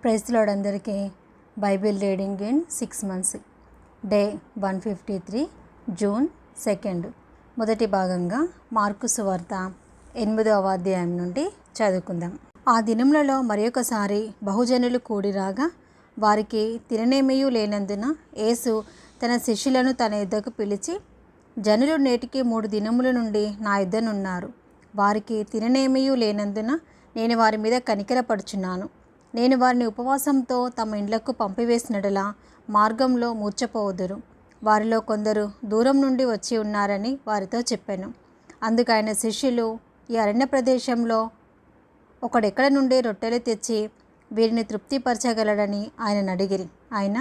Praise lord అందరికీ. Bible reading in 6 months, day 153, June 2. మొదటి భాగంగా మార్కు సువార్త 8వ అధ్యాయం నుండి చదువుకుందాం. ఆ దినములలో మరొకసారి బహుజనులు కూడిరాగా వారికి తిననేమియూ లేనందున యేసు తన శిష్యులను తన యుద్ధకు పిలిచి, జనులు నేటికి 3 దినముల నుండి నా యుద్ధనున్నారు. వారికి తిననేమియూ లేనందున నేను వారి మీద కనికరపడుచున్నాను. నేను వారిని ఉపవాసంతో తమ ఇండ్లకు పంపివేసినడలా మార్గంలో మూర్ఛపోవుదురు. వారిలో కొందరు దూరం నుండి వచ్చి ఉన్నారని వారితో చెప్పాను. అందుకు ఆయన శిష్యులు, ఈ అరణ్య ప్రదేశంలో ఒకడెక్కడ నుండి రొట్టెలు తెచ్చి వీరిని తృప్తిపరచగలడని ఆయనను అడిగిరి. ఆయన,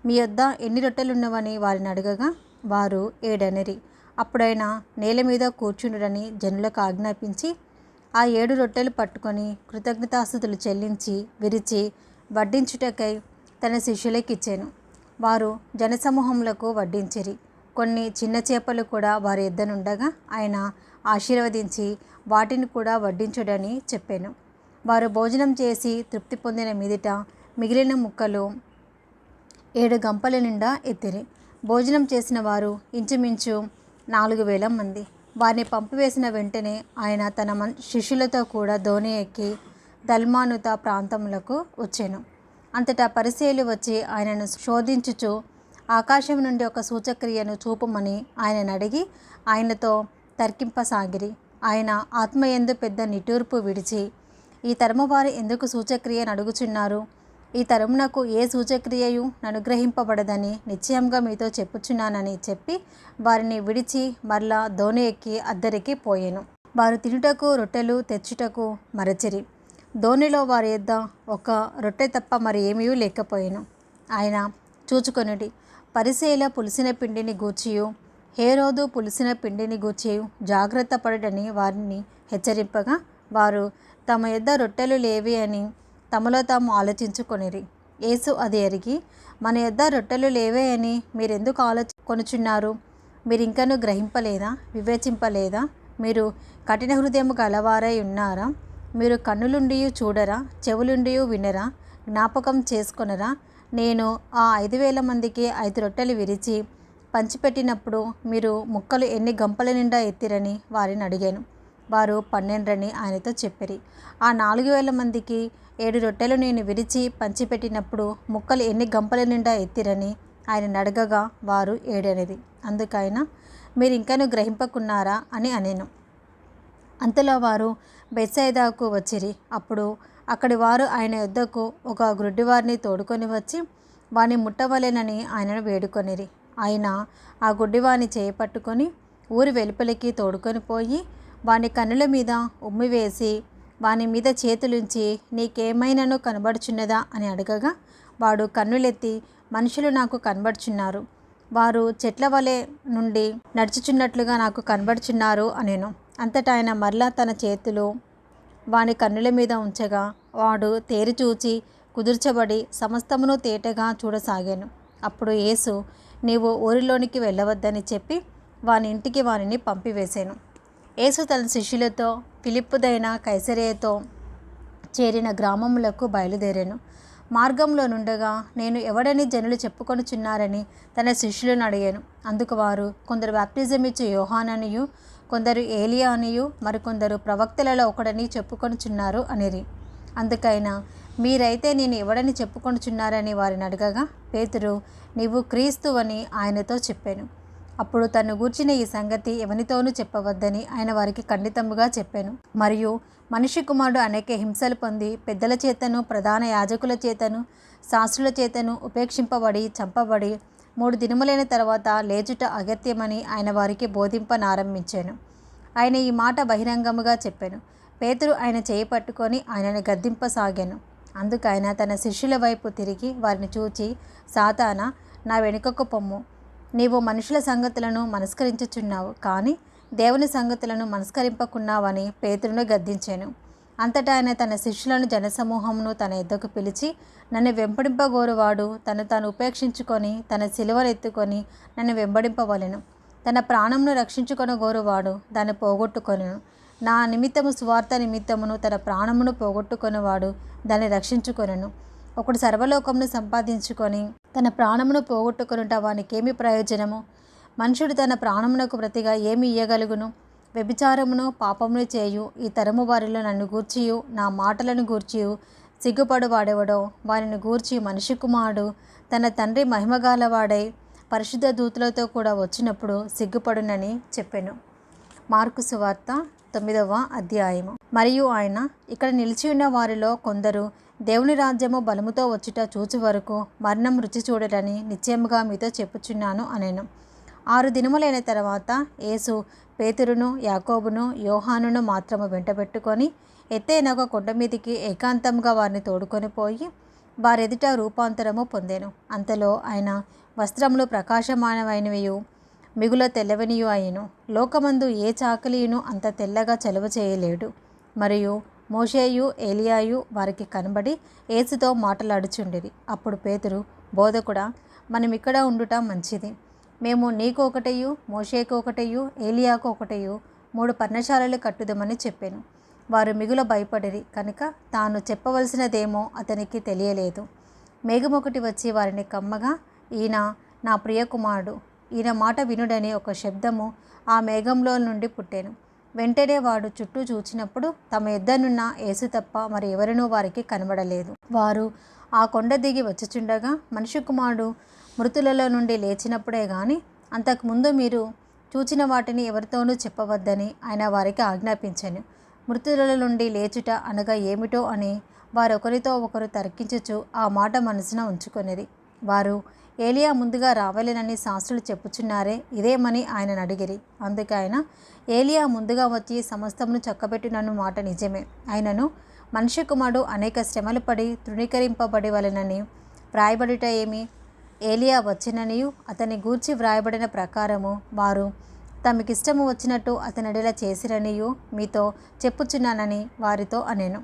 మీ యొద్ద ఎన్ని రొట్టెలున్నవని వారిని అడగగా వారు 7 అనిరి. అప్పుడైనా నేల మీద కూర్చుండుడని జనులకు ఆజ్ఞాపించి ఆ 7 రొట్టెలు పట్టుకొని కృతజ్ఞతాస్తుతులు చెల్లించి విరిచి వడ్డించుటకై తన శిష్యులకిచ్చెను. వారు జనసమూహములకు వడ్డించిరి. కొన్ని చిన్న చేపలు కూడా వారి యొద్దనుండగా ఆయన ఆశీర్వదించి వాటిని కూడా వడ్డించుడని చెప్పాను. వారు భోజనం చేసి తృప్తి పొందిన మీదట మిగిలిన ముక్కలు 7 గంపల నిండా ఎత్తిరి. భోజనం చేసిన వారు ఇంచుమించు 4,000 మంది. వారిని పంపివేసిన వెంటనే ఆయన తన శిష్యులతో కూడా దోణి ఎక్కి దల్మానుత ప్రాంతములకు వచ్చెను. అంతటా పరిసయ్యులు వచ్చి ఆయనను శోధించుచు ఆకాశం నుండి ఒక సూచక్రియను చూపమని ఆయనను అడిగి ఆయనతో తర్కింపసాగిరి. ఆయన ఆత్మయందు పెద్ద నిట్టూర్పు విడిచి, ఈ తరము వారు ఎందుకు సూచక్రియను అడుగుచున్నారు? ఈ తరమునకు ఏ సూచక్రియయు అనుగ్రహింపబడదని నిశ్చయంగా మీతో చెప్పుచున్నానని చెప్పి వారిని విడిచి మరలా దోణి ఎక్కి అద్దరికి పోయెను. వారు తినుటకు రొట్టెలు తెచ్చుటకు మరచిరి. దోణిలో వారి యొద్ద ఒక రొట్టె తప్ప మరి ఏమీ లేకపోయెను. ఆయన చూచుకొనుడి, పరిసయ్యుల పులిసిన పిండిని గూర్చియు హేరోదు పులిసిన పిండిని గూర్చియు జాగ్రత్త పడడని వారిని హెచ్చరింపగా వారు తమ యొద్ద రొట్టెలు లేవి అని తమలో తాము ఆలోచించుకొనిరి. యేసు అది ఎరిగి, మన యొద్ద రొట్టెలు లేవే అని మీరెందుకు ఆలోచించుకొనుచున్నారు? మీరింకనూ గ్రహింపలేదా? వివేచింపలేదా? మీరు కఠిన హృదయము గలవారై ఉన్నారా? మీరు కన్నులుండి చూడరా? చెవులుండి వినరా? జ్ఞాపకం చేసుకొనరా? నేను ఆ 5,000 మందికి 5 రొట్టెలు విరిచి పంచిపెట్టినప్పుడు మీరు ముక్కలు ఎన్ని గంపల నిండా ఎత్తిరని వారిని అడిగాను. వారు 12 ఆయనతో చెప్పిరి. ఆ 4,000 మందికి 7 రొట్టెలు నేను విరిచి పంచిపెట్టినప్పుడు ముక్కలు ఎన్ని గంపల నిండా ఎత్తిరని ఆయన అడగగా వారు 7 అనిరి. అందుకైనా మీరు ఇంకనూ గ్రహింపకున్నారా అని అనెను. అంతలో వారు బెత్సయిదాకు వచ్చిరి. అప్పుడు అక్కడి వారు ఆయన యొద్దకు ఒక గుడ్డివారిని తోడుకొని వచ్చి వాని ముట్టవలెనని ఆయనను వేడుకొనిరి. ఆయన ఆ గుడ్డివాని చేపట్టుకొని ఊరి వెలుపలికి తోడుకొని పోయి వాని కన్నుల మీద ఉమ్మివేసి వాని మీద చేతులుంచి, నీకేమైనాను కనబడుచున్నదా అని అడగగా వాడు కన్నులెత్తి, మనుషులు నాకు కనబడుచున్నారు, వారు చెట్ల వలె నుండి నడుచుచున్నట్లుగా నాకు కనబడుచున్నారు అనెను. అంతటా ఆయన మరలా తన చేతులు వాని కన్నుల మీద ఉంచగా వాడు తేరిచూచి కుదుర్చబడి సమస్తమును తేటగా చూడసాగాను. అప్పుడు యేసు, నీవు ఊరిలోనికి వెళ్ళవద్దని చెప్పి వాని ఇంటికి వానిని పంపివేశాను. యేసు తన శిష్యులతో ఫిలిప్పుదైన కైసరయతో చేరిన గ్రామములకు బయలుదేరాను. మార్గంలో నుండగా నేను ఎవడని జనులు చెప్పుకొనుచున్నారని తన శిష్యులను అడిగాను. అందుకు వారు, కొందరు బాప్టిజం ఇచ్చు యోహాననియు, కొందరు ఏలియా అనియు, మరికొందరు ప్రవక్తలలో ఒకడని చెప్పుకొనుచున్నారు అనిరి. అందుకైనా మీరైతే నేను ఎవడని చెప్పుకొనుచున్నారని వారిని అడగగా పేతురు, నీవు క్రీస్తువని ఆయనతో చెప్పాను. అప్పుడు తను గూర్చిన ఈ సంగతి ఎవనితోనూ చెప్పవద్దని ఆయన వారికి ఖండితముగా చెప్పాను. మరియు మనిషి కుమారుడు అనేక హింసలు పొంది పెద్దల చేతను ప్రధాన యాజకుల చేతను శాస్త్రుల చేతను ఉపేక్షింపబడి చంపబడి 3 దినములైన తర్వాత లేచుట అగత్యమని ఆయన వారికి బోధింపనారంభించాను. ఆయన ఈ మాట బహిరంగముగా చెప్పాను. పేతురు ఆయన చేయి పట్టుకొని ఆయనను గద్దింపసాగాను. అందుకు ఆయన తన శిష్యుల వైపు తిరిగి వారిని చూచి, సాతానా, నా వెనుకకు పొమ్ము, నీవు మనుషుల సంగతులను మనస్కరించుచున్నావు, కానీ దేవుని సంగతులను మనస్కరింపకున్నావని పేతురును గద్దించాను. అంతటా ఆయన తన శిష్యులను జనసమూహమును తన యొద్దకు పిలిచి, నన్ను వెంబడింపగోరువాడు తను తాను ఉపేక్షించుకొని తన సిలువను ఎత్తుకొని నన్ను వెంబడింపవలెను. తన ప్రాణమును రక్షించుకొనగోరువాడు దాన్ని పోగొట్టుకొనెను. నా నిమిత్తము సువార్త నిమిత్తమును తన ప్రాణమును పోగొట్టుకొనివాడు దాన్ని రక్షించుకొనెను. ఒకడు సర్వలోకమును సంపాదించుకొని తన ప్రాణమును పోగొట్టుకొనుట వానికేమి ప్రయోజనము? మనుషుడు తన ప్రాణమునకు ప్రతిగా ఏమి ఇయ్యగలుగును? వ్యభిచారమును పాపమును చేయు ఈ తరము వారిలో నన్ను గూర్చియు నా మాటలను గూర్చియు సిగ్గుపడు వాడెవడో వారిని గూర్చి మనిషి కుమారుడు తన తండ్రి మహిమగాలవాడై పరిశుద్ధ దూతలతో కూడా వచ్చినప్పుడు సిగ్గుపడునని చెప్పెను. మార్కు సువార్త 9వ అధ్యాయము. మరియు ఆయన, ఇక్కడ నిలిచి ఉన్న వారిలో కొందరు దేవుని రాజ్యము బలముతో వచ్చుట చూచు వరకు మరణం రుచి చూడరని నిశ్చయముగా మీతో చెప్పుచున్నాను అనెను. 6 దినములైన తర్వాత యేసు పేతురును యాకోబును యోహానును మాత్రము వెంటబెట్టుకొని ఎత్తైన ఒక కొండ మీదికి ఏకాంతంగా వారిని తోడుకొని పోయి వారెదుట రూపాంతరము పొందెను. అంతలో ఆయన వస్త్రములు ప్రకాశమానమైనవియు మిగుల తెల్లవనియు అయ్యెను. లోకమందు ఏ చాకలియును అంత తెల్లగా చలువ చేయలేడు. మరియు మోషేయు ఏలియాయు వారికి కనబడి యేసుతో మాటలాడుచుండిరి. అప్పుడు పేతురు, బోధకుడా, మనం ఇక్కడ ఉండుట మంచిది. మేము నీకు ఒకటయు మోషేకు ఒకటయు ఏలియాకు ఒకటయు 3 పర్ణశాలలు కట్టుదమని చెప్పాను. వారు మిగుల భయపడిరి కనుక తాను చెప్పవలసినదేమో అతనికి తెలియలేదు. మేఘమొకటి వచ్చి వారిని కమ్మగా, ఈయన నా ప్రియకుమారుడు, ఈయన మాట వినుడని ఒక శబ్దము ఆ మేఘంలో నుండి పుట్టెను. వెంటనే వాడు చుట్టూ చూచినప్పుడు తమ యొద్దనున్న యేసు తప్ప మరి ఎవరినూ వారికి కనబడలేదు. వారు ఆ కొండ దిగి వచ్చుచుండగా మనిషి కుమారుడు మృతులలో నుండి లేచినప్పుడే గాని అంతకుముందు మీరు చూచిన వాటిని ఎవరితోనూ చెప్పవద్దని ఆయన వారికి ఆజ్ఞాపించెను. మృతుల నుండి లేచుట అనగా ఏమిటో అని వారొకరితో ఒకరు తర్కించుచు ఆ మాట మనసున ఉంచుకొనిరి. వారు, ఏలియా ముందుగా రావాలేనని శాస్త్రులు చెప్పుచున్నారే, ఇదేమని ఆయనను అడిగిరి. అందుకు ఆయన, ఏలియా ముందుగా వచ్చి సమస్తమును చక్కబెట్టినను మాట నిజమే. ఆయనను మనిషి కుమారుడు అనేక శ్రమలు పడి తృణీకరింపబడి వలెనని వ్రాయబడుట ఏమి? ఏలియా వచ్చిననియు అతని గూర్చి వ్రాయబడిన ప్రకారము వారు తమకిష్టము వచ్చినట్టు అతనిడలా చేసిరనియు మీతో చెప్పుచున్నానని వారితో అనెను.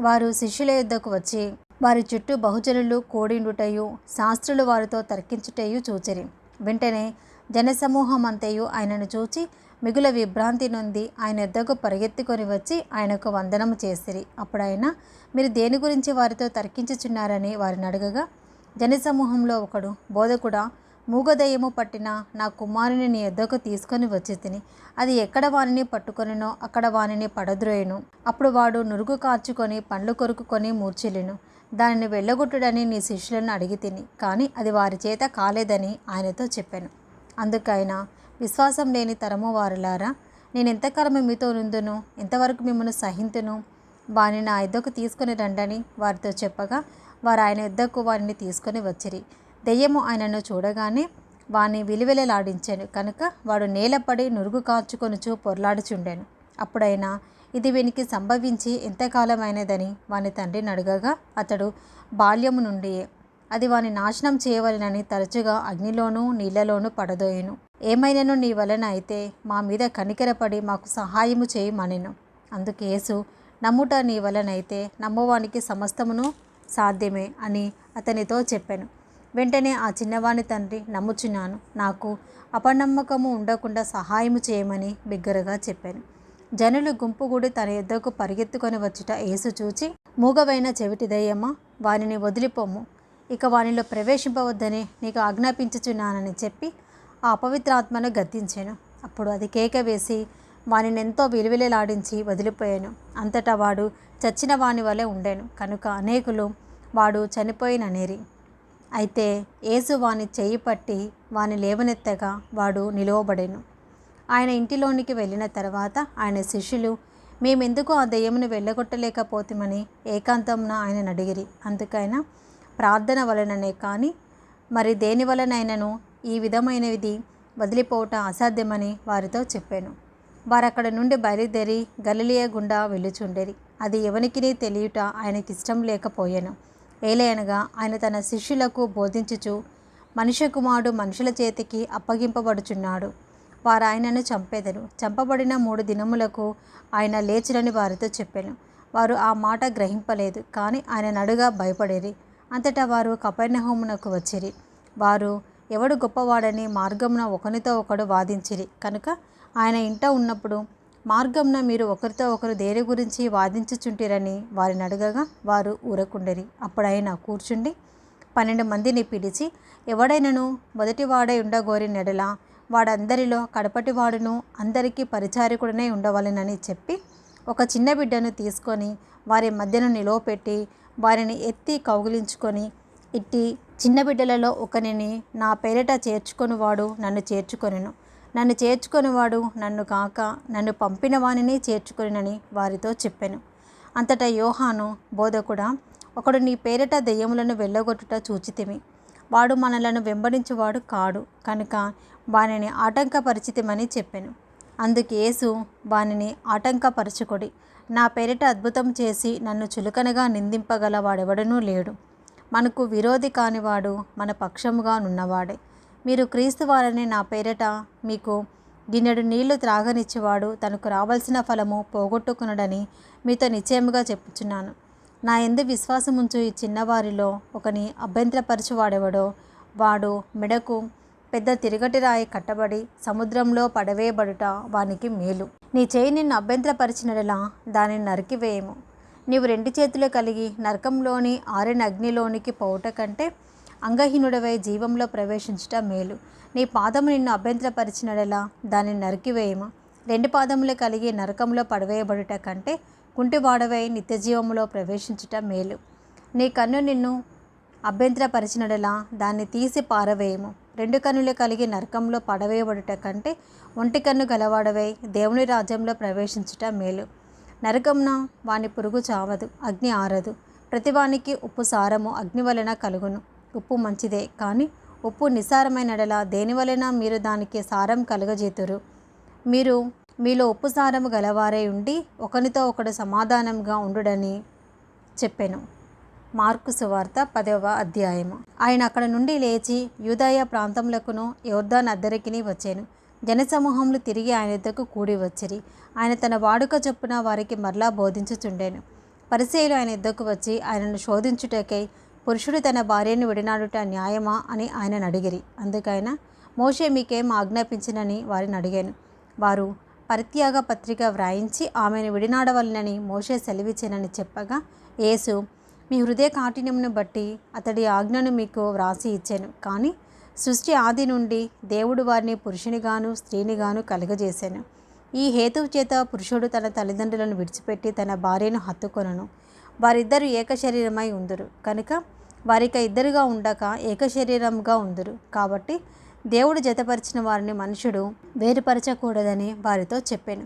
వారు శిష్యుల యొద్దకు వచ్చి వారి చుట్టూ బహుజనులు కూడిండుటయు శాస్త్రులు వారితో తర్కించుటయు చూచిరి. వెంటనే జనసమూహమంతయు ఆయనను చూచి మిగుల విభ్రాంతి నొంది ఆయన యొద్దకు పరిగెత్తుకొని వచ్చి ఆయనకు వందనము చేసిరి. అప్పుడు ఆయన, మీరు దేని గురించి వారితో తర్కించుచున్నారని వారిని అడగగా, జనసమూహంలో ఒకడు, బోధకుడా, మూగదయ్యము పట్టిన నా కుమారుని నీ యొద్దకు తీసుకొని వచ్చి తిని అది ఎక్కడ వానిని పట్టుకొనినో అక్కడ వానిని పడద్రోయెను. అప్పుడు వాడు నురుగు కార్చుకొని పండ్లు కొరుకుకొని మూర్ఛిల్లును. దానిని వెళ్ళగొట్టుడని నీ శిష్యులను అడిగి తిని, కానీ అది వారి చేత కాలేదని ఆయనతో చెప్పాను. అందుకైనా, విశ్వాసం లేని తరము వారులారా, నేను ఎంతకాలము మీతో నుందును, ఎంతవరకు మిమ్మల్ని సహింతును? వారిని నా యొద్దకు తీసుకొని రండని వారితో చెప్పగా వారు ఆయన యొద్దకు వారిని తీసుకొని వచ్చిరి. దెయ్యము ఆయనను చూడగానే వాని విలువెలలాడించాను కనుక వాడు నేలపడి నురుగు కార్చుకొనుచు పొర్లాడుచుండెను. అప్పుడైనా ఇది వీనికి సంభవించి ఎంతకాలమైనదని వాని తండ్రిని అడగగా అతడు, బాల్యము నుండియే. అది వాని నాశనం చేయవలెనని తరచుగా అగ్నిలోనూ నీళ్లలోనూ పడదోయెను. ఏమైనను నీ వలన అయితే మా మీద కనికరపడి మాకు సహాయము చేయమనెను. అందుకు యేసు, నమ్ముట నీ వలనైతే నమ్మువానికి సమస్తమును సాధ్యమే అని అతనితో చెప్పాను. వెంటనే ఆ చిన్నవాని తండ్రి, నమ్ముచున్నాను, నాకు అపనమ్మకము ఉండకుండా సహాయము చేయమని బిగ్గరగా చెప్పాను. జనులు గుంపుగూడి తన యొద్దకు పరిగెత్తుకొని వచ్చుట యేసు చూచి, మూగవైన చెవిటి దయ్యమా, వానిని వదిలిపోము, ఇక వానిలో ప్రవేశింపవద్దని నీకు ఆజ్ఞాపించుచున్నానని చెప్పి ఆ అపవిత్రాత్మను గద్దించాను. అప్పుడు అది కేక వేసి వానినెంతో విలువిలలాడించి వదిలిపోయాను. అంతటా వాడు చచ్చిన వాని వలె ఉండెను కనుక అనేకులు వాడు చనిపోయిననేరి. అయితే యేసు వాని చెయ్యి పట్టి వాని లేవనెత్తగా వాడు నిలువబడెను. ఆయన ఇంటిలోనికి వెళ్ళిన తర్వాత ఆయన శిష్యులు, మేమెందుకు ఆ దెయ్యమును వెళ్ళగొట్టలేకపోతామని ఏకాంతమున ఆయనను అడిగిరి. అందుకైనా, ప్రార్థన వలననే కానీ మరి దేని వలనైనను ఈ విధమైనది వదిలిపోవటం అసాధ్యమని వారితో చెప్పాను. వారక్కడ నుండి బయలుదేరి గలిలయ గుండా వెళ్ళుచుండేరి. అది ఎవనికిని తెలియుట ఆయనకిష్టం లేకపోయాను. ఏలయనగా ఆయన తన శిష్యులకు బోధించుచు, మనుష్య కుమారుడు మనుషుల చేతికి అప్పగింపబడుచున్నాడు, వారు ఆయనను చంపెదరు, చంపబడిన 3 దినములకు ఆయన లేచునని వారితో చెప్పాను. వారు ఆ మాట గ్రహింపలేదు, కానీ ఆయన నడుగా భయపడేరి. అంతటా వారు కపెర్నహూమునకు వచ్చిరి. వారు ఎవడు గొప్పవాడని మార్గమున ఒకనితో ఒకడు వాదించిరి కనుక ఆయన ఇంట ఉన్నప్పుడు మార్గంన మీరు ఒకరితో ఒకరు దేని గురించి వాదించుచుంటిరని వారిని అడగగా వారు ఊరకుండరి. అప్పుడు ఆయన కూర్చుండి 12 మందిని పిలిచి, ఎవడైనను మొదటివాడై ఉండగోరిన ఎడల వాడందరిలో కడపటివాడును అందరికీ పరిచారకుడనే ఉండవలెనని చెప్పి ఒక చిన్న బిడ్డను తీసుకొని వారి మధ్యను నిలువపెట్టి వారిని ఎత్తి కౌగిలించుకొని, ఇట్టి చిన్న బిడ్డలలో ఒకనిని నా పేరిట చేర్చుకొనివాడు నన్ను చేర్చుకొనెను, నన్ను చేర్చుకొనివాడు నన్ను కాక నన్ను పంపిన వానిని చేర్చుకొనినని వారితో చెప్పెను. అంతటా యోహాను, బోధకుడా, ఒకడు నీ పేరిట దెయ్యములను వెళ్ళగొట్టుట చూచితిమి. వాడు మనలను వెంబడించువాడు కాడు కనుక వానిని ఆటంకపరిచితిమని చెప్పెను. అందుకు యేసు, వానిని ఆటంకపరచుకొడి, నా పేరిట అద్భుతం చేసి నన్ను చులకనగా నిందింపగల వాడెవడనూ లేడు. మనకు విరోధి కానివాడు మన పక్షముగా నున్నవాడే. మీరు క్రీస్తు వారని నా పేరిట మీకు గిన్నెడు నీళ్లు త్రాగనిచ్చేవాడు తనకు రావాల్సిన ఫలము పోగొట్టుకునడని మీతో నిశ్చయముగా చెప్పుచున్నాను. నా యందు విశ్వాసముంచు ఈ చిన్నవారిలో ఒకని అభ్యంతరపరచువాడెవడో వాడు మెడకు పెద్ద తిరగటి రాయి కట్టబడి సముద్రంలో పడవేయబడుట వానికి మేలు. నీ చేయి నిన్ను అభ్యంతరపరిచినడలా దానిని నరికివేయము. నీవు 2 చేతులు కలిగి నరకంలోని ఆరిన అగ్నిలోనికి పోవుట కంటే అంగహీనుడవై జీవంలో ప్రవేశించుట మేలు. నీ పాదము నిన్ను అభ్యంతరపరిచినడలా దానిని నరికివేయము. 2 పాదములు కలిగి నరకంలో పడవేయబడుట కంటే కుంటివాడవై నిత్యజీవములో ప్రవేశించుట మేలు. నీ కన్ను నిన్ను అభ్యంతరపరిచినడలా దాన్ని తీసి పారవేయము. 2 కన్నులు కలిగి నరకంలో పడవేయబడుట కంటే ఒంటి కన్ను గలవాడవై దేవుని రాజ్యంలో ప్రవేశించుట మేలు. నరకమున వాని పురుగు చావదు, అగ్ని ఆరదు. ప్రతివానికి ఉప్పు సారము అగ్ని వలన కలుగును. ఉప్పు మంచిదే, కానీ ఉప్పు నిస్సారమైనడలా దేని వలన మీరు దానికి సారం కలుగజేతురు. మీరు మీలో ఉప్పు సారము గలవారై ఉండి ఒకనితో ఒకడు సమాధానంగా ఉండుడని చెప్పెను. మార్కు సువార్త 10వ అధ్యాయము. ఆయన అక్కడ నుండి లేచి యూదయ ప్రాంతములకును యొర్దాను అద్దరికిని వచ్చెను. జనసమూహములు తిరిగి ఆయన యొద్దకు కూడి వచ్చిరి. ఆయన తన వాడుక చొప్పున వారికి మరలా బోధించుచుండెను. పరిసయ్యులు ఆయన యొద్దకు వచ్చి ఆయనను శోధించుటకై, పురుషుడు తన భార్యను విడనాడుట న్యాయమా అని ఆయనను అడిగిరి. అందుకైన, మోషే మీకేం ఆజ్ఞాపించినని వారిని అడిగాను. వారు పరిత్యాగ పత్రిక వ్రాయించి ఆమెను విడినాడవలనని మోషే సెలవిచ్చెనని చెప్పగా, యేసు, మీ హృదయ కాఠిన్యమును బట్టి అతడి ఆజ్ఞను మీకు వ్రాసి ఇచ్చాను. కానీ సృష్టి ఆది నుండి దేవుడు వారిని పురుషునిగాను స్త్రీనిగాను కలుగజేశాను. ఈ హేతువు చేత పురుషుడు తన తల్లిదండ్రులను విడిచిపెట్టి తన భార్యను హత్తుకొనను. వారిద్దరూ ఏక శరీరమై ఉందురు. కనుక వారిక ఇద్దరుగా ఉండక ఏక శరీరముగా ఉందురు. కాబట్టి దేవుడు జతపరిచిన వారిని మనుషుడు వేరుపరచకూడదని వారితో చెప్పాను.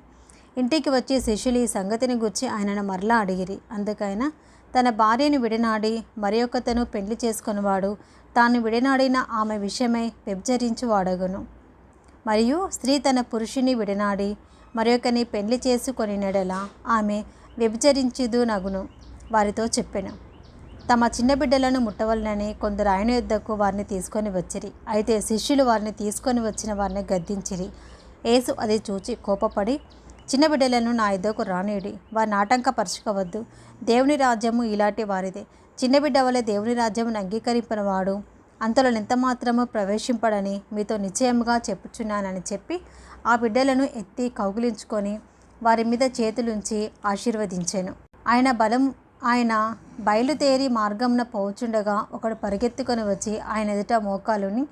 ఇంటికి వచ్చి శిష్యులు ఈ సంగతిని గురించి ఆయనను మరలా అడిగిరి. అందుకైనా, తన భార్యను విడనాడి మరి ఒకతను పెళ్లి చేసుకునివాడు తాను విడనాడిన ఆమె విషయమై వ్యభిచరించువాడగును. మరియు స్త్రీ తన పురుషుని విడనాడి మరి ఒకని పెళ్లి చేసుకొనినెడల ఆమె వ్యభిచరించుదునగును వారితో చెప్పెను. తమ చిన్న బిడ్డలను ముట్టవలనని కొందరు ఆయన యొద్దకు వారిని తీసుకొని వచ్చిరి. అయితే శిష్యులు వారిని తీసుకొని వచ్చిన వారిని గద్దించిరి. యేసు అది చూచి కోపపడి, చిన్న బిడ్డలను నా యొద్దకు రానీయుడి, వారిని ఆటంకపరచుకోవద్దు. దేవుని రాజ్యము ఇలాంటి వారిదే. చిన్న బిడ్డ వలె దేవుని రాజ్యమును అంగీకరింపనివాడు అంతలో ఎంత మాత్రము ప్రవేశింపడని మీతో నిశ్చయముగా చెప్పుచున్నానని చెప్పి ఆ బిడ్డలను ఎత్తి కౌగిలించుకొని వారి మీద చేతులుంచి ఆశీర్వదించెను. ఆయన బయలుదేరి మార్గంన పోచుండగా ఒకడు పరిగెత్తుకొని వచ్చి ఆయన ఎదుట మోకాలుని,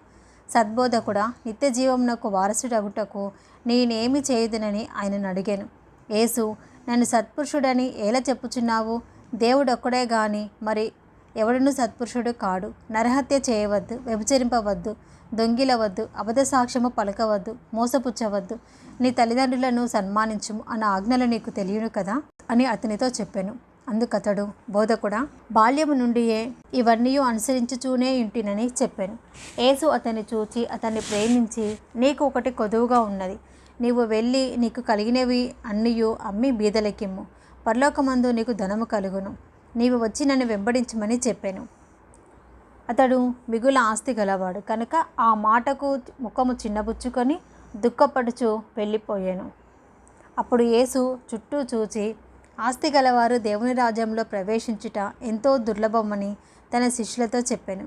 సద్బోధకుడా, నిత్య జీవమునకు వారసుడగుటకు నేనేమి చేయుదునని ఆయనను అడిగాను. యేసు, నన్ను సత్పురుషుడని ఎలా చెప్పుచున్నావు? దేవుడొక్కడే గాని మరి ఎవడునూ సత్పురుషుడు కాడు. నరహత్య చేయవద్దు, వ్యభిచరింపవద్దు, దొంగిలవద్దు, అబద్ధ సాక్ష్యము పలకవద్దు, మోసపుచ్చవద్దు, నీ తల్లిదండ్రులను సన్మానించుము అన్న ఆజ్ఞలు నీకు తెలియను కదా అని అతనితో చెప్పాను. అందుకతడు, బోధకుడా, బాల్యము నుండియే ఇవన్నీ అనుసరించుచూనే ఇంటినని చెప్పాను. యేసు అతన్ని చూచి అతన్ని ప్రేమించి, నీకు ఒకటి కొదువుగా ఉన్నది. నీవు వెళ్ళి నీకు కలిగినవి అన్నీయు అమ్మి బీదలకిమ్ము, పరలోకమందు నీకు ధనము కలుగును. నీవు వచ్చి నన్ను వెంబడించమని చెప్పాను. అతడు మిగుల ఆస్తి గలవాడు కనుక ఆ మాటకు ముఖము చిన్నబుచ్చుకొని దుఃఖపడుచు వెళ్ళిపోయాను. అప్పుడు యేసు చుట్టూ చూచి, ఆస్తి గలవారు దేవుని రాజ్యంలో ప్రవేశించుట ఎంతో దుర్లభమని తన శిష్యులతో చెప్పాను.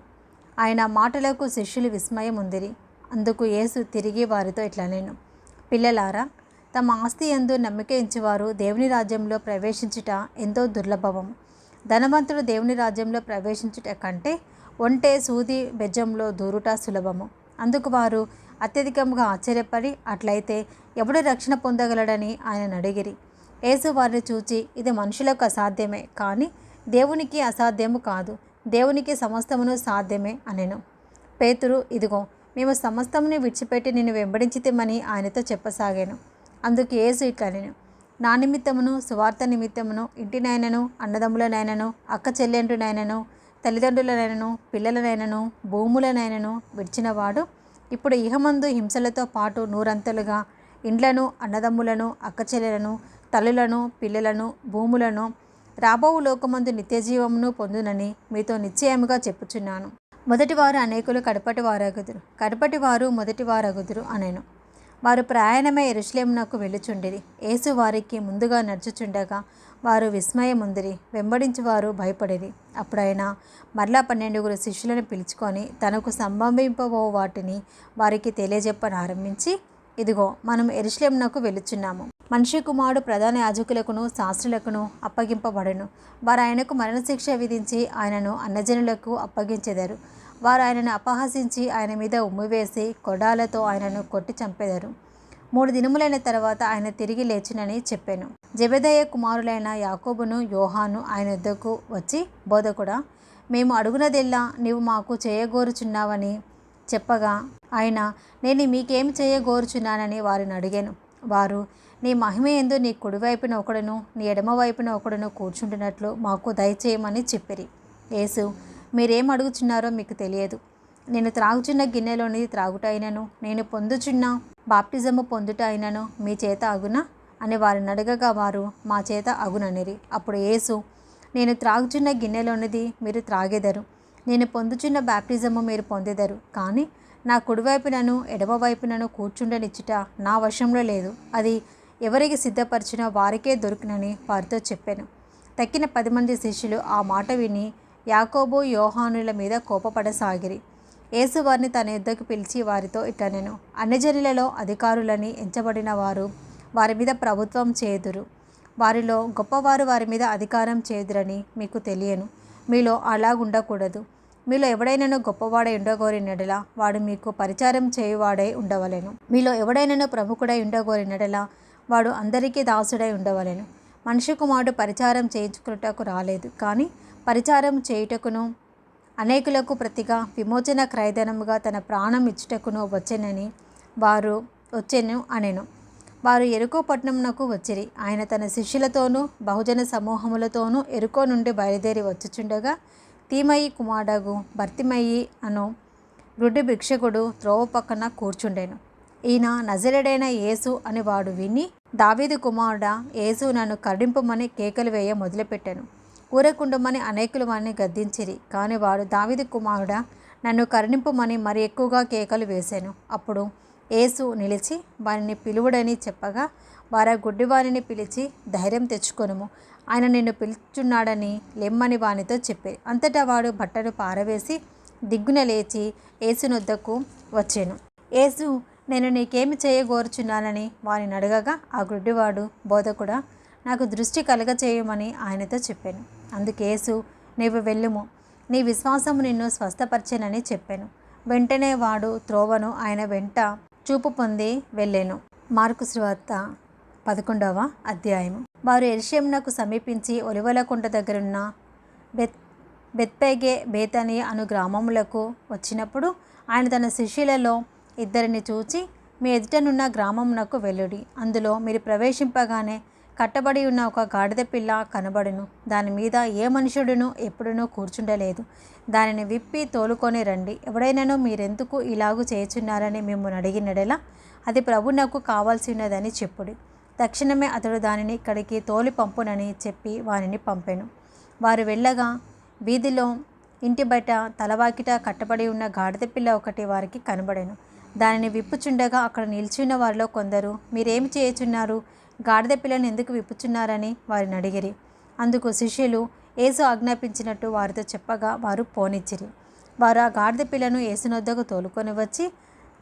ఆయన మాటలకు శిష్యులు విస్మయం ఉందిరి. అందుకు యేసు తిరిగి వారితో ఇట్లా నేను, పిల్లలారా, తమ ఆస్తి యందు నమ్మిక ఉంచువారు దేవుని రాజ్యంలో ప్రవేశించుట ఎంతో దుర్లభము. ధనవంతుడు దేవుని రాజ్యంలో ప్రవేశించుట కంటే ఒంటె సూది బెజ్జంలో దూరుట సులభము. అందుకు వారు అత్యధికంగా ఆశ్చర్యపడి, అట్లయితే ఎవడు రక్షణ పొందగలడని ఆయన అడిగిరి. యేసు వారిని చూచి, ఇది మనుషులకు అసాధ్యమే, కానీ దేవునికి అసాధ్యము కాదు. దేవునికి సమస్తమును సాధ్యమే అనెను. పేతురు, ఇదిగో మేము సమస్తముని విడిచిపెట్టి నిన్ను వెంబడించితిమని ఆయనతో చెప్పసాగాను. అందుకు యేసు ఇట్లనెను, నా నిమిత్తమును, సువార్త నిమిత్తమును, ఇంటినైనను, అన్నదమ్ములనైనను, అక్క చెల్లెంటునైనను, తల్లిదండ్రులనైనను, పిల్లలనైనను, భూములనైనను విడిచినవాడు ఇప్పుడు ఇహమందు హింసలతో పాటు నూరంతలుగా ఇండ్లను, అన్నదమ్ములను, అక్క చెల్లెలను, తల్లులను, పిల్లలను, భూములను, రాబోవు లోకమందు నిత్యజీవమును పొందునని మీతో నిశ్చయముగా చెప్పుచున్నాను. మొదటివారు అనేకులు కడపటి వారగుదురు, కడపటి వారు మొదటి వారగుదురు అనెను. వారు ప్రయాణమై యెరూషలేమునకు వెళ్ళుచుండిరి. యేసు వారికి ముందుగా నడుచుచుండగా వారు విస్మయముందిరి, వెంబడించువారు భయపడిరి. అప్పుడైనా మరలా 12 శిష్యులను పిలుచుకొని తనకు సంభవింపబో వాటిని వారికి తెలియజెప్పనారంభించి, ఇదిగో మనం యెరూషలేమునకు వెళ్ళుచున్నాము. మనిషి కుమారుడు ప్రధాన యాజకులకును శాస్త్రులకును అప్పగింపబడెను. వారు ఆయనకు మరణశిక్ష విధించి ఆయనను అన్యజనులకు అప్పగించెదరు. వారు ఆయనను అపహసించి ఆయన మీద ఉమ్మివేసి కొడాలతో ఆయనను కొట్టి చంపెదరు. 3 దినములైన తర్వాత ఆయన తిరిగి లేచునని చెప్పాను. జెబెదయి కుమారులైన యాకోబును యోహాను ఆయన వద్దకు వచ్చి, బోధకుడా, మేము అడుగునదెల్లా నీవు మాకు చేయగోరుచున్నావని చెప్పగా ఆయన, నేను మీకేమి చేయగోరుచున్నానని వారిని అడిగాను. వారు, నీ మహిమయందు నీ కుడివైపున ఒకడును నీ ఎడమవైపున ఒకడును కూర్చుంటున్నట్లు మాకు దయచేయమని చెప్పిరి. యేసు, మీరేం అడుగుచున్నారో మీకు తెలియదు. నేను త్రాగుచున్న గిన్నెలోనిది త్రాగుట అయినను, నేను పొందుచున్న బాప్టిజము పొందుట అయినను మీ చేత అగునా అని వారిని అడగగా వారు, మా చేత అగుననిరి. అప్పుడు యేసు, నేను త్రాగుచున్న గిన్నెలోనిది మీరు త్రాగెదరు, నేను పొందుచున్న బాప్టిజము మీరు పొందెదరు, కానీ నా కుడివైపునను ఎడమవైపునను కూర్చుండనిచ్చుట నా వశంలో లేదు. అది ఎవరికి సిద్ధపరిచినా వారికే దొరికినని వారితో చెప్పాను. తక్కిన 10 మంది శిష్యులు ఆ మాట విని యాకోబు యోహానుల మీద కోపపడసాగిరి. యేసు వారిని తన యుద్ధకు పిలిచి వారితో ఇట్లనెను, అన్యజనులలో అధికారులని ఎంచబడిన వారు వారి మీద ప్రభుత్వం చేయుదురు. వారిలో గొప్పవారు వారి మీద అధికారం చేయుదురని మీకు తెలియను. మీలో అలాగుండకూడదు. మీలో ఎవడైనాను గొప్పవాడై ఉండగోరినడల వాడు మీకు పరిచారం చేయువాడై ఉండవలెను. మీలో ఎవడైనాను ప్రముఖుడై ఉండగోరినడల వాడు అందరికీ దాసుడై ఉండవలెను. మనిషి కుమారుడు పరిచారం చేయించుకున్నటకు రాలేదు, కానీ పరిచారం చేయుటకును అనేకులకు ప్రతిగా విమోచన క్రయధనముగా తన ప్రాణం ఇచ్చుటకును వచ్చెను అనెను. వారు యెరికో పట్టణమునకు వచ్చిరి. ఆయన తన శిష్యులతోనూ బహుజన సమూహములతోనూ యెరికో నుండి బయలుదేరి వచ్చుచుండగా తీమయి కుమారుడగు బర్తిమయి అను వృద్ధి భిక్షకుడు త్రోవ పక్కన కూర్చుండెను. ఈయన నజరేయుడైన యేసు అని వాడు విని, దావీదు కుమారుడా, యేసు నన్ను కరుణింపుమని కేకలు వేయ మొదలుపెట్టాను. ఊరకుండమని అనేకులు వారిని గద్దించిరి. కానీ వాడు, దావీదు కుమారుడా, నన్ను కరుణింపుమని మరి ఎక్కువగా కేకలు వేశాను. అప్పుడు యేసు నిలిచి వారిని పిలువుడని చెప్పగా వారు గుడ్డివారిని పిలిచి, ధైర్యం తెచ్చుకొనుము, ఆయన నిన్ను పిలుచున్నాడని లెమ్మని వానితో చెప్పారు. అంతటా వాడు బట్టలు పారవేసి దిగ్గున లేచి యేసునొద్దకు వచ్చాను. యేసు, నేను నీకేమి చేయగోరుచున్నానని వారిని అడగగా ఆ గుడ్డివాడు, బోధకుడా, నాకు దృష్టి కలగచేయమని ఆయనతో చెప్పాను. అందుకు యేసు, నీవు వెళ్ళుము, నీ విశ్వాసము నిన్ను స్వస్థపరిచెనని చెప్పాను. వెంటనే వాడు త్రోవను ఆయన వెంట చూపు పొంది వెళ్ళాను. మార్కు సువార్త 11వ అధ్యాయము. వారు యెరూషలేమునకు సమీపించి ఒలివల కొండ దగ్గరున్న బెత్పగే బేతనీ అను గ్రామములకు వచ్చినప్పుడు ఆయన తన శిష్యులలో 2 చూచి, మీ ఎదుటనున్న గ్రామమునకు వెళ్ళుడి. అందులో మీరు ప్రవేశింపగానే కట్టబడి ఉన్న ఒక గాడిద పిల్ల కనబడును. దాని మీద ఏ మనుషుడును ఎప్పుడునూ కూర్చుండలేదు. దానిని విప్పి తోలుకొని రండి. ఎవడైనాను మీరెందుకు ఇలాగు చేయుచున్నారని మిమ్మల్ని అడిగినడలా అది ప్రభువునకు కావాల్సి ఉన్నదని చెప్పుడి. తక్షణమే అతడు దానిని ఇక్కడికి తోలి పంపునని చెప్పి వారిని పంపెను. వారు వెళ్ళగా వీధిలో ఇంటి బయట తలవాకిట కట్టబడి ఉన్న గాడిద పిల్ల ఒకటి వారికి కనబడెను. దానిని విప్పుచుండగా అక్కడ నిల్చున్న వారిలో కొందరు, మీరేమి చేయుచున్నారు, గాడిద పిల్లను ఎందుకు విప్పుచున్నారని వారిని అడిగిరి. అందుకు శిష్యులు యేసు ఆజ్ఞాపించినట్టు వారితో చెప్పగా వారు పోనిచ్చిరి. వారు ఆ గాడిద పిల్లను యేసునొద్దకు తోలుకొని వచ్చి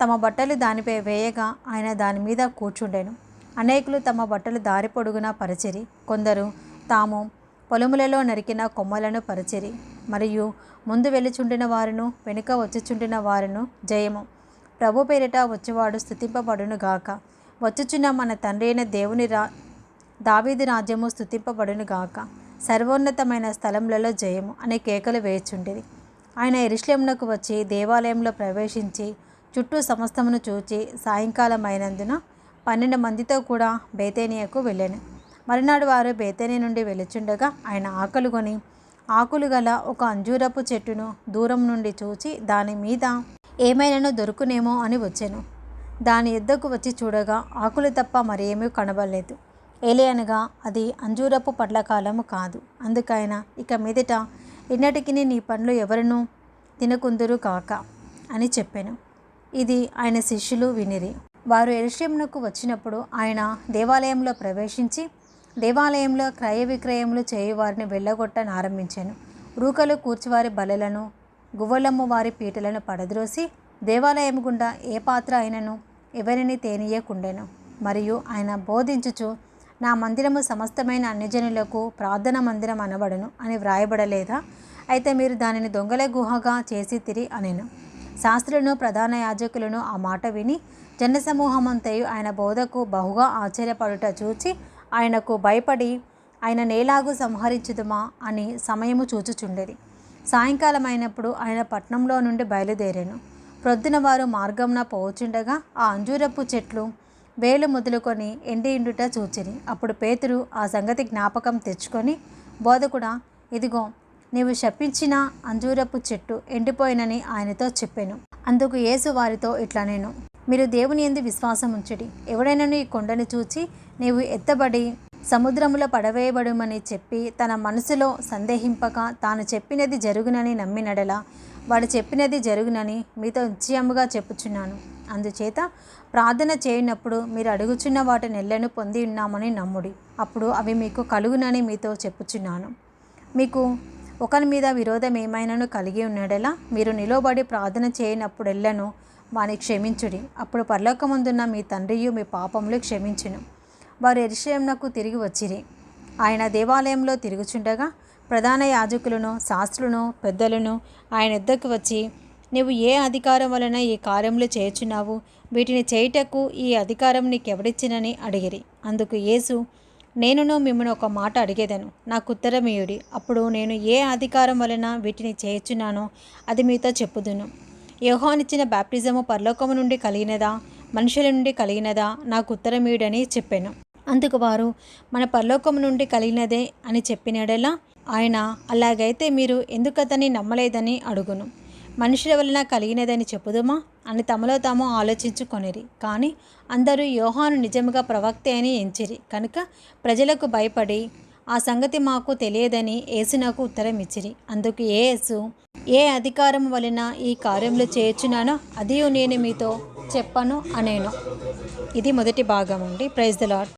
తమ బట్టలు దానిపై వేయగా ఆయన దాని మీద కూర్చుండెను. అనేకులు తమ బట్టలు దారి పొడుగునా పరిచిరి. కొందరు తాము పొలములలో నరికిన కొమ్మలను పరిచిరి. మరియు ముందు వెళ్ళుచుండిన వారును వెనుక వచ్చుచుండిన వారును, జయము ప్రభు పేరిట వచ్చేవాడు స్తుతింపబడును గాక, వచ్చుచున్న మన తండ్రి అయిన దేవుని దావీదు రాజ్యము స్తుతింపబడును గాక, సర్వోన్నతమైన స్థలములలో జయము అనే కేకలు వేయుచుండిరి. ఆయన యెరూషలేమునకు వచ్చి దేవాలయంలో ప్రవేశించి చుట్టూ సమస్తమును చూచి సాయంకాలమైనందున 12 మందితో కూడా బేతేనియకు వెళ్ళాను. మరునాడు వారు బేతేనియ నుండి వెళ్ళుచుండగా ఆయన ఆకలిగొని ఆకులు గల ఒక అంజూరపు చెట్టును దూరం నుండి చూచి దాని మీద ఏమైనాను దొరుకునేమో అని వచ్చాను. దాని యుద్ధకు వచ్చి చూడగా ఆకులు తప్ప మరేమీ కనబడలేదు. ఏలయనగా అది అంజూరపు పండ్ల కాలము కాదు. అందుకైన ఇక మీదట ఎన్నటికి నీ పండ్లు ఎవరునూ తినకుందురు కాక అని చెప్పాను. ఇది ఆయన శిష్యులు వినిరి. వారు యెరూషలేమునకు వచ్చినప్పుడు ఆయన దేవాలయంలో ప్రవేశించి దేవాలయంలో క్రయ విక్రయములు చేయువారిని వెళ్ళగొట్టనారంభించాను. రూకలు కూర్చువారి బలలను గువ్వలమ్ము వారి పీటలను పడద్రోసి దేవాలయం గుండా ఏ పాత్ర అయినను ఎవరిని తేనీయకుండెను. మరియు ఆయన బోధించుచు, నా మందిరము సమస్తమైన అన్యజనులకు ప్రార్థన మందిరం అనబడును అని వ్రాయబడలేదా? అయితే మీరు దానిని దొంగల గుహగా చేసి తిరి అనెను. శాస్త్రులను ప్రధాన యాజకులను ఆ మాట విని జనసమూహమంతయు ఆయన బోధకు బహుగా ఆశ్చర్యపడుట చూచి ఆయనకు భయపడి ఆయన నేలాగు సంహరించుదుమా అని సమయము చూచుచుండేది. సాయంకాలమైనప్పుడు ఆయన పట్నంలో నుండి బయలుదేరాను. ప్రొద్దున వారు మార్గంన పోచుండగా ఆ అంజూరపు చెట్లు వేలు మొదలుకొని ఎండియుండుట చూచిరి. అప్పుడు పేతురు ఆ సంగతి జ్ఞాపకం తెచ్చుకొని, బోధకుడా, ఇదిగో నీవు శపించిన అంజూరపు చెట్టు ఎండిపోయినని ఆయనతో చెప్పాను. అందుకు యేసు వారితో ఇట్లా నేను, మీరు దేవుని యందు విశ్వాసం ఉంచుడి. ఎవడైనాను ఈ కొండను చూచి నీవు ఎత్తబడి సముద్రములో పడవేయబడుమని చెప్పి తన మనసులో సందేహింపక తాను చెప్పినది జరుగునని నమ్మినడలా వాడు చెప్పినది జరుగునని మీతో నిశ్చయముగా చెప్పుచున్నాను. అందుచేత ప్రార్థన చేయనప్పుడు మీరు అడుగుచున్న వాటి నెలను పొంది ఉన్నామని నమ్ముడి, అప్పుడు అవి మీకు కలుగునని మీతో చెప్పుచున్నాను. మీకు ఒకరి మీద విరోధం ఏమైనాను కలిగి ఉన్నడలా మీరు నిలబడి ప్రార్థన చేయనప్పుడెల్లను వాని క్షమించుడి, అప్పుడు పరలోకమందున్న మీ తండ్రియు మీ పాపములు క్షమించును. వారు యెరూషలేమునకు తిరిగి వచ్చిరి. ఆయన దేవాలయంలో తిరుగుచుండగా ప్రధాన యాజకులను శాస్త్రులను పెద్దలను ఆయన యొద్దకు వచ్చి, నీవు ఏ అధికారం వలన ఈ కార్యములు చేయుచున్నావు? వీటిని చేయుటకు ఈ అధికారం నీకెవడిచ్చినని అడిగిరి. అందుకు యేసు, నేనును మిమ్మల్ని ఒక మాట అడిగేదను, నాకు ఉత్తరమియుడి. అప్పుడు నేను ఏ అధికారం వలన వీటిని చేయుచున్నానో అది మీతో చెప్పుదును. యోహానిచ్చిన బాప్టిజము పరలోకము నుండి కలిగినదా మనుషుల నుండి కలిగినదా? నాకు ఉత్తరమియుడని చెప్పాను. అందుకు వారు, మన పరలోకము నుండి కలిగినదే అని చెప్పినడలా ఆయన, అలాగైతే మీరు ఎందుకతన్ని నమ్మలేదని అడుగును. మనుషుల వలన కలిగినదని చెప్పుదుమా అని తమలో తాము ఆలోచించుకొనిరి. కానీ అందరూ యోహాను నిజముగా ప్రవక్తే అని ఎంచిరి కనుక ప్రజలకు భయపడి ఆ సంగతి మాకు తెలియదని యేసునకు ఉత్తరం ఇచ్చిరి. అందుకు యేసు, ఏ అధికారం వలన ఈ కార్యములు చేయుచున్నానో అది నేను మీతో చెప్పను అనేను. ఇది మొదటి భాగం అండి. Praise the lord.